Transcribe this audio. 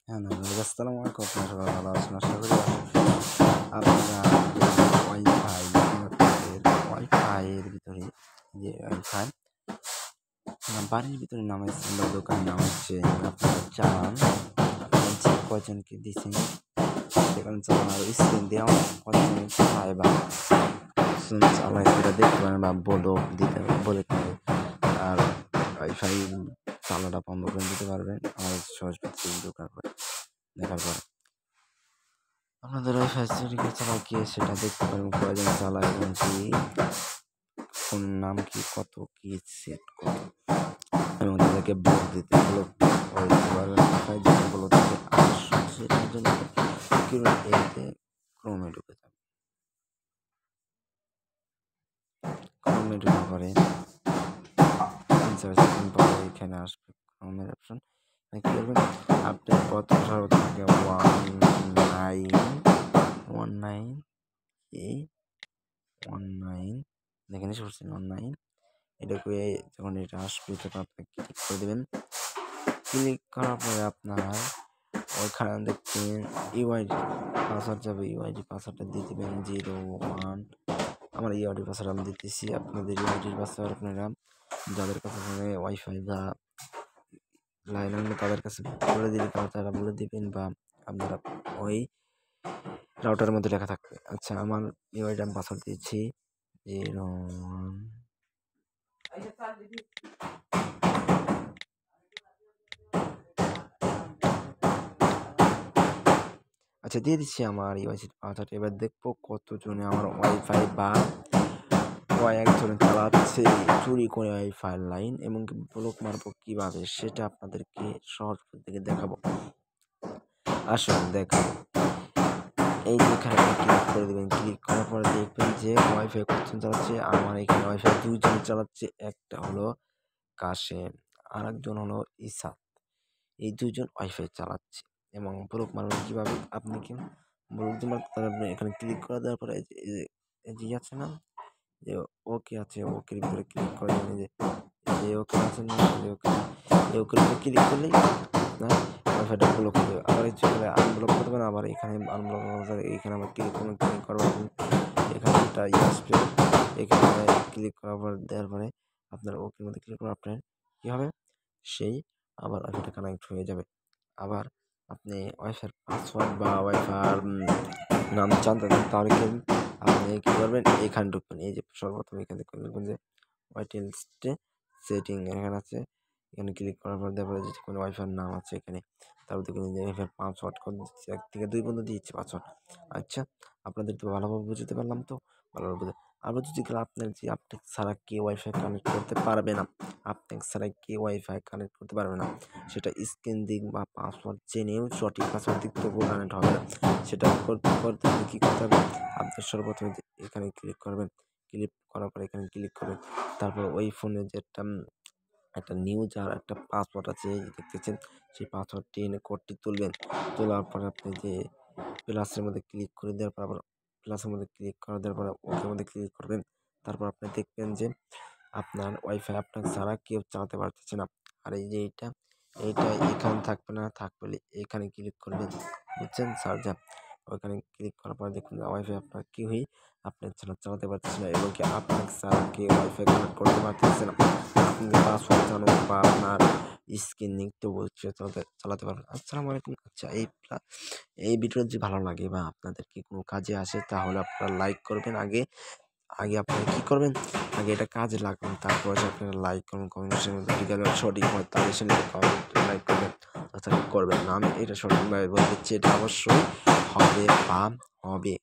হ্যাঁ, নাজমুল আসসালামু আলাইকুম। আপনারা সবাই ভালো আছেন আশা করি। আপনারা ওয়াইফাইয়ের ভিতরে যে ওয়াইফাই বাড়ির ভিতরে নামাইছেন বা দোকানে নামাইছেন, আপনারা চান আপনারা যে কয়জনকে দিয়েছেন সেখানে চালান আর স্ক্রিন দিয়ে কয়জনের চালায় বা চালায় সেটা দেখতে পারেন বা বলে পারে। আর ওয়াইফাই চালাটা বন্ধ করে দিতে পারবেন আমাদের সহজপত্র দেখার পর আপনাদের ওয়াইফাই সেটিংয়ে চালায় কে সেটা দেখতে পারবেন, কয়জন চালায় এবং কি ফোনের নাম কি, কত কি সেট কত, এবং তাদেরকে ব্লক দিতে পারবেন। ওয়াইফাই যদি ব্লক দিতে আবশ্যক সেটার জন্য এতে ক্রোমে ঢুকে যাবে। ক্রোমে ঢুকে পরে পরে এখানে আসবে ক্রোমের অপশন। কি করবেন, আপনি কত সর্বোচ্চ থেকে 19 দেখেন এসে পড়ছেন 19 এটাকে যখন এটা আসবে তখন আপনি ক্লিক করে দেবেন। ক্লিক করার পরে আপনার ওইখানে দেখবেন ইউআইডি পাসওয়ার্ড যাবে, ইউআইডি পাসওয়ার্ডটা দিয়ে দেবেন 01। আমার ইউআইডি পাসওয়ার্ড আমি দিতেছি, আপনাদের ইউআইডির পাসওয়ার্ড আপনারা যাদের কাছে ওয়াইফাই বা লাইন আনবে তাদের কাছে বলে দিলে তারা বলে দিবেন, বা আপনারা ওই রাউটারের মধ্যে লেখা থাকবে। আচ্ছা, আমার ইউআইডি আমি পাসওয়ার্ড দিয়েছি 01। আচ্ছা, দিয়ে দিচ্ছি আমার ইউআইডি পাসওয়ার্ড। এবার দেখবো কতজনে আমার ওয়াইফাই বা কয়েকজনে চালাচ্ছে চুরি করে ওয়াইফাই লাইন, এবং ব্লক মারবো কিভাবে সেটা আপনাদেরকে সহজ থেকে দেখাবো। আসুন দেখাবো। এই যে এখানে ক্লিক করে দেবেন, ক্লিক করার পরে দেখবেন যে ওয়াইফাই কতজন চালাচ্ছে। আমার এখানে ওয়াইফাই 2 জন চালাচ্ছে, একটা হলো কাশেম আর একজন হলো ইসাত। এই 2 জন ওয়াইফাই চালাচ্ছে। এবং ব্লক মারবেন কিভাবে, আপনি কি ব্লক আপনি এখানে ক্লিক করে দেওয়ার পরে এই যে আছে না, যে ওকে আছে, ওকের ভিতরে ক্লিক করে দেবেন। যে ওকে আছে না, ওকের উপরে ক্লিক করলেই আপনার ওয়াইফাইটা ব্লক হয়ে যাবে। আবার ইচ্ছে করলে আনব্লক করতে পারেন, আবার এখানে আনব্লক এখানে আবার ক্লিক করবেন এখানে একটা আসবে, এখানে ক্লিক করার পর দেওয়ার পরে আপনার ওকের মধ্যে ক্লিক করে আপনার কী হবে, সেই আবার ওয়াইফাইটা কানেক্ট হয়ে যাবে। আবার আপনি ওয়াইফাইয়ের পাসওয়ার্ড বা ওয়াইফাইয়ের নাম জানতে চান তাহলে আপনি কী করবেন, এখানে ঢুকবেন। এই যে সর্বপ্রথম এখানে দেখবেন যে ওয়াইটেলসটে সেটিং এখানে আছে, এখানে ক্লিক করার পর দেখবেন যে কোনো ওয়াইফাইয়ের নাম আছে এখানে, তারপর দেখবেন যে ওয়াইফাইয়ের পাসওয়ার্ড কত দিচ্ছে, 1 থেকে 2 পর্যন্ত দিচ্ছে পাসওয়ার্ড। আচ্ছা, আপনাদের তো ভালোভাবে বুঝতে পারলাম, তো ভালোভাবে বুঝে আবার যদি আপনার যে আপনি ছাড়া কেউ ওয়াইফাই কানেক্ট করতে পারবে না, আপনি ছাড়া কেউ ওয়াইফাই কানেক্ট করতে পারবে না, সেটা স্ক্রিন দিক বা পাসওয়ার্ড জেনেও সঠিক পাসওয়ার্ড দিক তবুও কানেক্ট হবে না। সেটা করতে হলে কী করতে হবে, আপনি সর্বপ্রথমে এখানে ক্লিক করবেন, ক্লিক করার পরে এখানে ক্লিক করবেন। তারপর ওই ফোনে যে একটা নিউজ আর একটা পাসওয়ার্ড আছে দেখতেছেন, সেই পাসওয়ার্ডটি এনে কোডটি তুলবেন। তোলার পরে আপনি যে প্লাসের মধ্যে ক্লিক করে দেওয়ার পর আবার প্লাসের মধ্যে ক্লিক করে দেওয়ার পরে ওকের মধ্যে ক্লিক করবেন। তারপর আপনি দেখবেন যে আপনার ওয়াইফাই আপনার ছাড়া কেউ চালাতে পারতেছে না। আর এই যে এইটা এখানে থাকবে না, থাকবে এখানে ক্লিক করবেন, বুঝছেন সার্জার। ওইখানে ক্লিক করার পরে দেখুন ওয়াইফাই আপনার কেউই আপনার ছাড়া চালাতে পারতেছে না, এবং কি আপনার ছাড়া কেউ ওয়াইফাই কানেক্ট করতে পারতেছে না। আপনি পাসওয়ার্ড জানো বা আপনার স্ক্রিন নিতে বলছে চালাতে পারবেন। আসসালামু আলাইকুম। আচ্ছা, এই ভিডিও যদি ভালো লাগে বা আপনাদের কি কোনো কাজে আসে তাহলে আপনারা লাইক করবেন। আগে আপনারা কী করবেন, আগে এটা কাজে লাগাবেন, তারপরে আপনারা লাইক করবেন, কমেন্টের মধ্যে ঠিক আছে সঠিক হয় তাহলে সে কমেন্ট লাইক করবেন, তাছাড়া করবেন না। আমি এটা সঠিকভাবে বলে দিচ্ছি, এটা অবশ্যই হবে বা হবে।